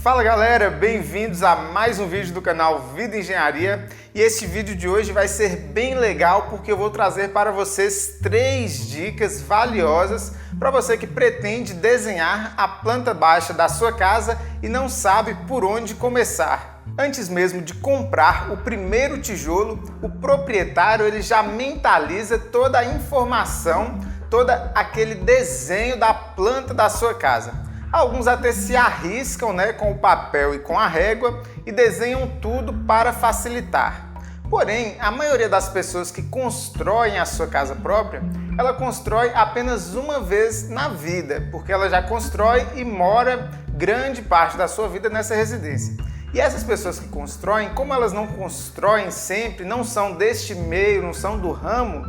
Fala galera, bem-vindos a mais um vídeo do canal Vida Engenharia e este vídeo de hoje vai ser bem legal porque eu vou trazer para vocês 3 dicas valiosas para você que pretende desenhar a planta baixa da sua casa e não sabe por onde começar. Antes mesmo de comprar o primeiro tijolo, o proprietário ele já mentaliza toda a informação, todo aquele desenho da planta da sua casa. Alguns até se arriscam, com o papel e com a régua e desenham tudo para facilitar. Porém, a maioria das pessoas que constroem a sua casa própria, ela constrói apenas uma vez na vida, porque ela já constrói e mora grande parte da sua vida nessa residência. E essas pessoas que constroem, como elas não constroem sempre, não são deste meio, não são do ramo,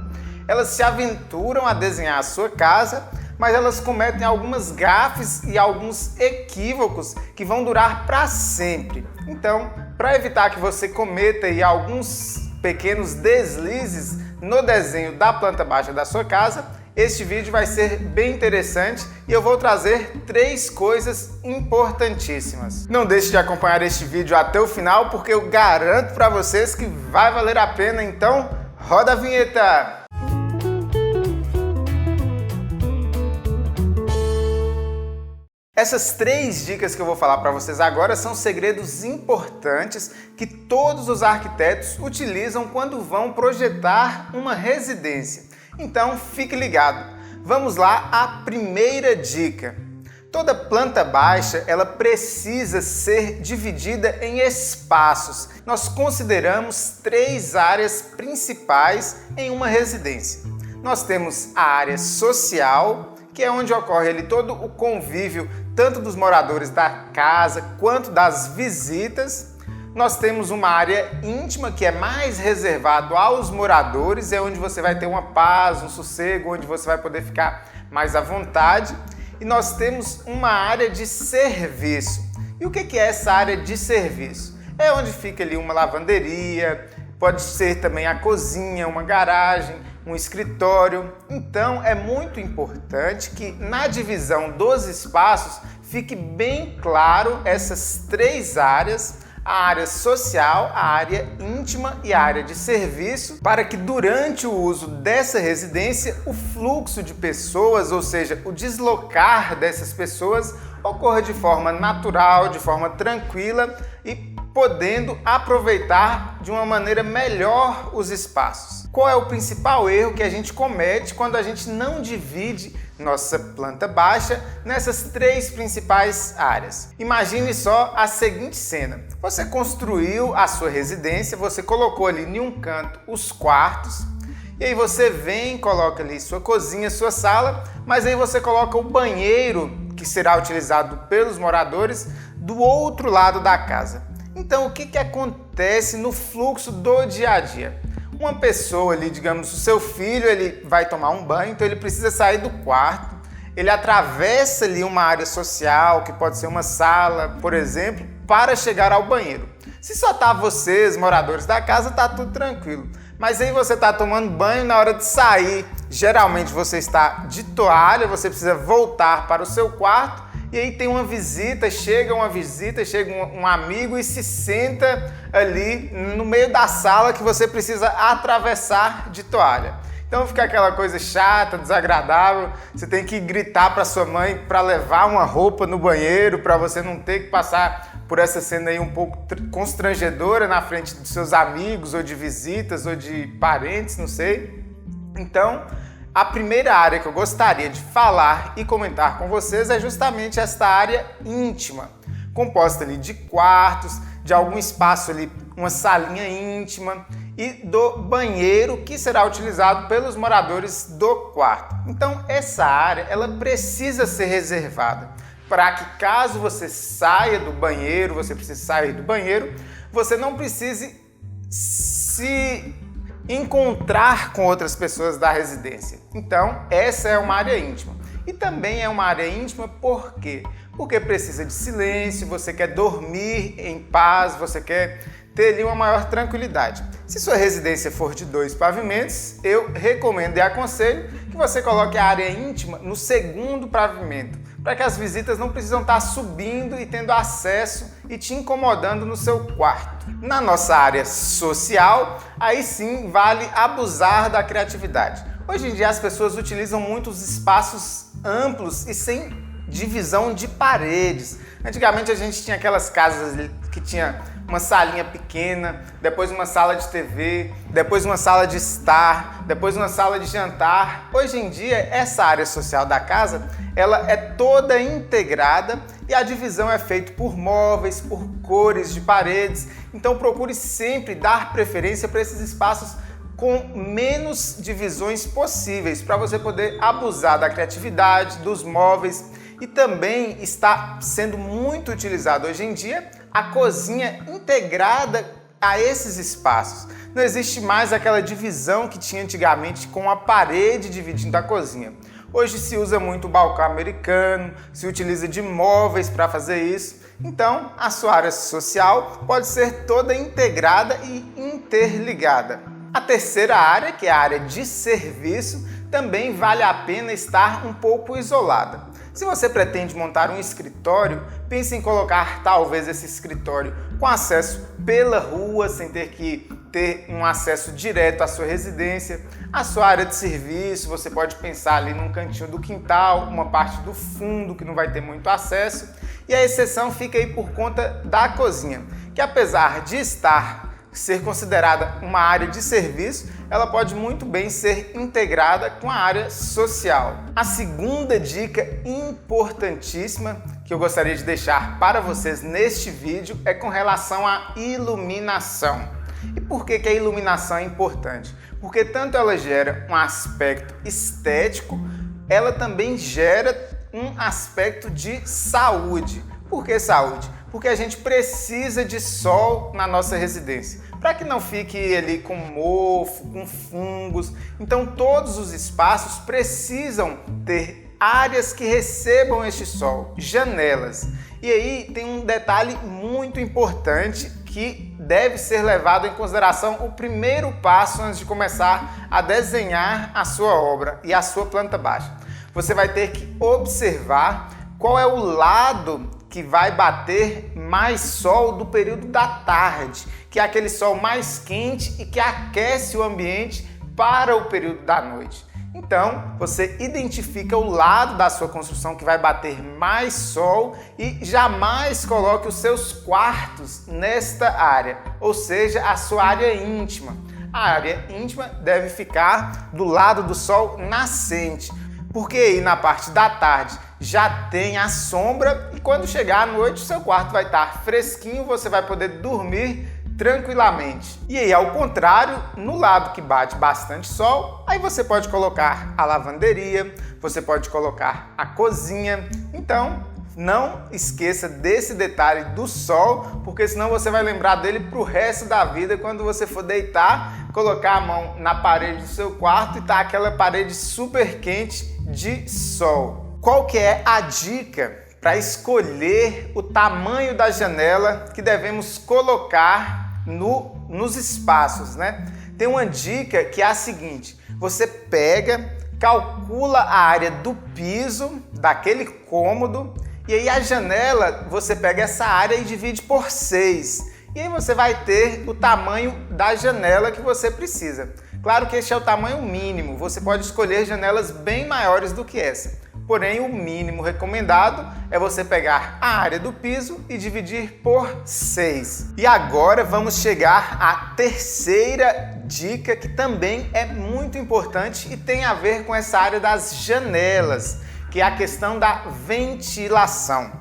elas se aventuram a desenhar a sua casa, mas elas cometem algumas gafes e alguns equívocos que vão durar para sempre. Então, para evitar que você cometa aí alguns pequenos deslizes no desenho da planta baixa da sua casa, este vídeo vai ser bem interessante e eu vou trazer 3 coisas importantíssimas. Não deixe de acompanhar este vídeo até o final, porque eu garanto para vocês que vai valer a pena, então roda a vinheta! Essas 3 dicas que eu vou falar para vocês agora são segredos importantes que todos os arquitetos utilizam quando vão projetar uma residência. Então fique ligado. Vamos lá à primeira dica. Toda planta baixa ela precisa ser dividida em espaços. Nós consideramos 3 áreas principais em uma residência. Nós temos a área social, que é onde ocorre ali todo o convívio tanto dos moradores da casa quanto das visitas. Nós temos uma área íntima que é mais reservado aos moradores, é onde você vai ter uma paz, um sossego, onde você vai poder ficar mais à vontade. E nós temos uma área de serviço. E o que é essa área de serviço? É onde fica ali uma lavanderia, pode ser também a cozinha, uma garagem, um escritório. Então é muito importante que na divisão dos espaços fique bem claro essas 3 áreas, a área social, a área íntima e a área de serviço, para que durante o uso dessa residência o fluxo de pessoas, ou seja, o deslocar dessas pessoas, ocorra de forma natural, de forma tranquila e podendo aproveitar de uma maneira melhor os espaços. Qual é o principal erro que a gente comete quando a gente não divide nossa planta baixa nessas 3 principais áreas? Imagine só a seguinte cena. Você construiu a sua residência, você colocou ali em um canto os quartos, e aí você vem, coloca ali sua cozinha, sua sala, mas aí você coloca o banheiro, que será utilizado pelos moradores, do outro lado da casa. Então, o que acontece no fluxo do dia a dia? Uma pessoa ali, digamos, o seu filho, ele vai tomar um banho, então ele precisa sair do quarto, ele atravessa ali uma área social, que pode ser uma sala, por exemplo, para chegar ao banheiro. Se só tá vocês, moradores da casa, tá tudo tranquilo. Mas aí você tá tomando banho, na hora de sair, geralmente você está de toalha, você precisa voltar para o seu quarto, e aí tem uma visita, chega um amigo e se senta ali no meio da sala que você precisa atravessar de toalha. Então fica aquela coisa chata, desagradável, você tem que gritar para sua mãe para levar uma roupa no banheiro, para você não ter que passar por essa cena aí um pouco constrangedora na frente dos seus amigos, ou de visitas, ou de parentes, não sei. Então, a primeira área que eu gostaria de falar e comentar com vocês é justamente esta área íntima, composta ali de quartos, de algum espaço ali, uma salinha íntima e do banheiro que será utilizado pelos moradores do quarto. Então essa área ela precisa ser reservada para que caso você saia do banheiro, você não precise se encontrar com outras pessoas da residência. Então, essa é uma área íntima. E também é uma área íntima por quê? Porque precisa de silêncio, você quer dormir em paz, você quer ter ali uma maior tranquilidade. Se sua residência for de 2 pavimentos, eu recomendo e aconselho que você coloque a área íntima no 2º pavimento, para que as visitas não precisam estar subindo e tendo acesso e te incomodando no seu quarto. Na nossa área social, aí sim vale abusar da criatividade. Hoje em dia as pessoas utilizam muitos espaços amplos e sem divisão de paredes. Antigamente a gente tinha aquelas casas que tinha uma salinha pequena, depois uma sala de TV, depois uma sala de estar, depois uma sala de jantar. Hoje em dia essa área social da casa, ela é toda integrada e a divisão é feita por móveis, por cores de paredes. Então procure sempre dar preferência para esses espaços com menos divisões possíveis, para você poder abusar da criatividade, dos móveis. E também está sendo muito utilizado hoje em dia a cozinha integrada a esses espaços. Não existe mais aquela divisão que tinha antigamente com a parede dividindo a cozinha. Hoje se usa muito o balcão americano, se utiliza de móveis para fazer isso. Então, a sua área social pode ser toda integrada e interligada. A terceira área, que é a área de serviço, também vale a pena estar um pouco isolada. Se você pretende montar um escritório, pense em colocar talvez esse escritório com acesso pela rua, sem ter que ter um acesso direto à sua residência. A sua área de serviço, você pode pensar ali num cantinho do quintal, uma parte do fundo que não vai ter muito acesso. E a exceção fica aí por conta da cozinha, que apesar de ser considerada uma área de serviço, ela pode muito bem ser integrada com a área social. A segunda dica importantíssima que eu gostaria de deixar para vocês neste vídeo é com relação à iluminação. E por que a iluminação é importante? Porque tanto ela gera um aspecto estético, ela também gera um aspecto de saúde. Por que saúde? Porque a gente precisa de sol na nossa residência, para que não fique ali com mofo, com fungos. Então todos os espaços precisam ter áreas que recebam este sol, janelas. E aí tem um detalhe muito importante que deve ser levado em consideração, o primeiro passo antes de começar a desenhar a sua obra e a sua planta baixa. Você vai ter que observar qual é o lado que vai bater mais sol do período da tarde, que é aquele sol mais quente e que aquece o ambiente para o período da noite. Então, você identifica o lado da sua construção que vai bater mais sol e jamais coloque os seus quartos nesta área, ou seja, a sua área íntima. A área íntima deve ficar do lado do sol nascente, porque aí na parte da tarde já tem a sombra e quando chegar à noite o seu quarto vai estar fresquinho, você vai poder dormir tranquilamente. E aí, ao contrário, no lado que bate bastante sol, aí você pode colocar a lavanderia, você pode colocar a cozinha. Então, não esqueça desse detalhe do sol, porque senão você vai lembrar dele para o resto da vida quando você for deitar, colocar a mão na parede do seu quarto e tá aquela parede super quente de sol. Qual que é a dica para escolher o tamanho da janela que devemos colocar nos espaços, né? Tem uma dica que é a seguinte: você pega, calcula a área do piso daquele cômodo e aí a janela, você pega essa área e divide por 6. E aí você vai ter o tamanho da janela que você precisa. Claro que este é o tamanho mínimo, você pode escolher janelas bem maiores do que essa. Porém, o mínimo recomendado é você pegar a área do piso e dividir por 6. E agora vamos chegar à terceira dica, que também é muito importante e tem a ver com essa área das janelas, que é a questão da ventilação.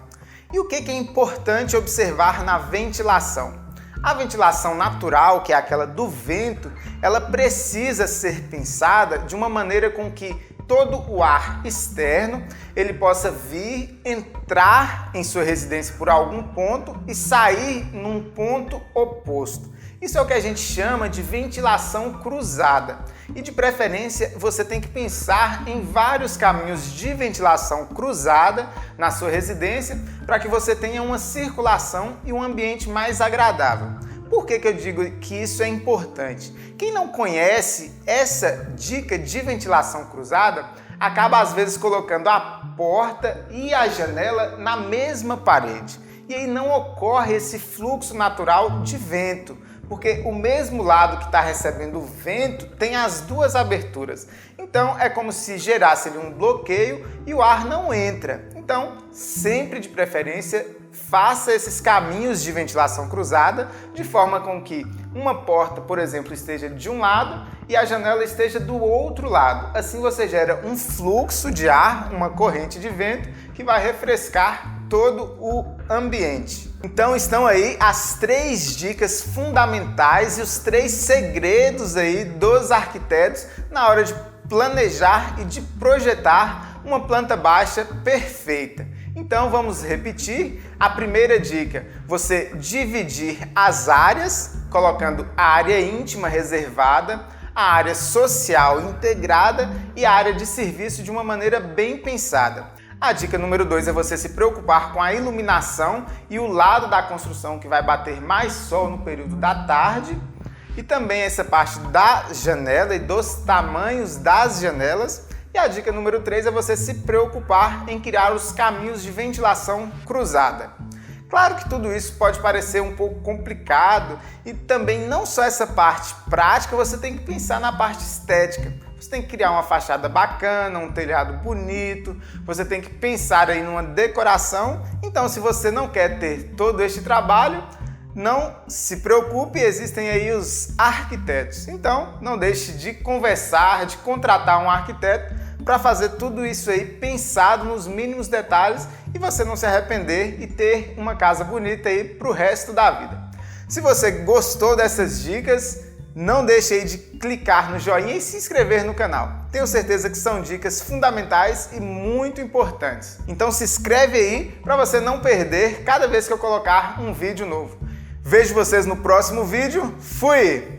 E o que é importante observar na ventilação? A ventilação natural, que é aquela do vento, ela precisa ser pensada de uma maneira com que todo o ar externo ele possa vir, entrar em sua residência por algum ponto e sair num ponto oposto. Isso é o que a gente chama de ventilação cruzada. E de preferência você tem que pensar em vários caminhos de ventilação cruzada na sua residência para que você tenha uma circulação e um ambiente mais agradável. Por que eu digo que isso é importante? Quem não conhece essa dica de ventilação cruzada, acaba às vezes colocando a porta e a janela na mesma parede. E aí não ocorre esse fluxo natural de vento, porque o mesmo lado que está recebendo o vento tem as duas aberturas. Então é como se gerasse ali um bloqueio e o ar não entra. Então, sempre de preferência, faça esses caminhos de ventilação cruzada de forma com que uma porta, por exemplo, esteja de um lado e a janela esteja do outro lado. Assim você gera um fluxo de ar, uma corrente de vento que vai refrescar todo o ambiente. Então estão aí as 3 dicas fundamentais e os 3 segredos aí dos arquitetos na hora de planejar e de projetar uma planta baixa perfeita. Então vamos repetir. A primeira dica, você dividir as áreas, colocando a área íntima reservada, a área social integrada e a área de serviço de uma maneira bem pensada. A dica número 2 é você se preocupar com a iluminação e o lado da construção que vai bater mais sol no período da tarde. E também essa parte da janela e dos tamanhos das janelas. E a dica número 3 é você se preocupar em criar os caminhos de ventilação cruzada. Claro que tudo isso pode parecer um pouco complicado e também não só essa parte prática, você tem que pensar na parte estética. Você tem que criar uma fachada bacana, um telhado bonito, você tem que pensar aí numa decoração. Então, se você não quer ter todo este trabalho, não se preocupe, existem aí os arquitetos. Então, não deixe de conversar, de contratar um arquiteto para fazer tudo isso aí pensado nos mínimos detalhes e você não se arrepender e ter uma casa bonita aí para o resto da vida. Se você gostou dessas dicas, não deixe aí de clicar no joinha e se inscrever no canal. Tenho certeza que são dicas fundamentais e muito importantes. Então se inscreve aí para você não perder cada vez que eu colocar um vídeo novo. Vejo vocês no próximo vídeo. Fui!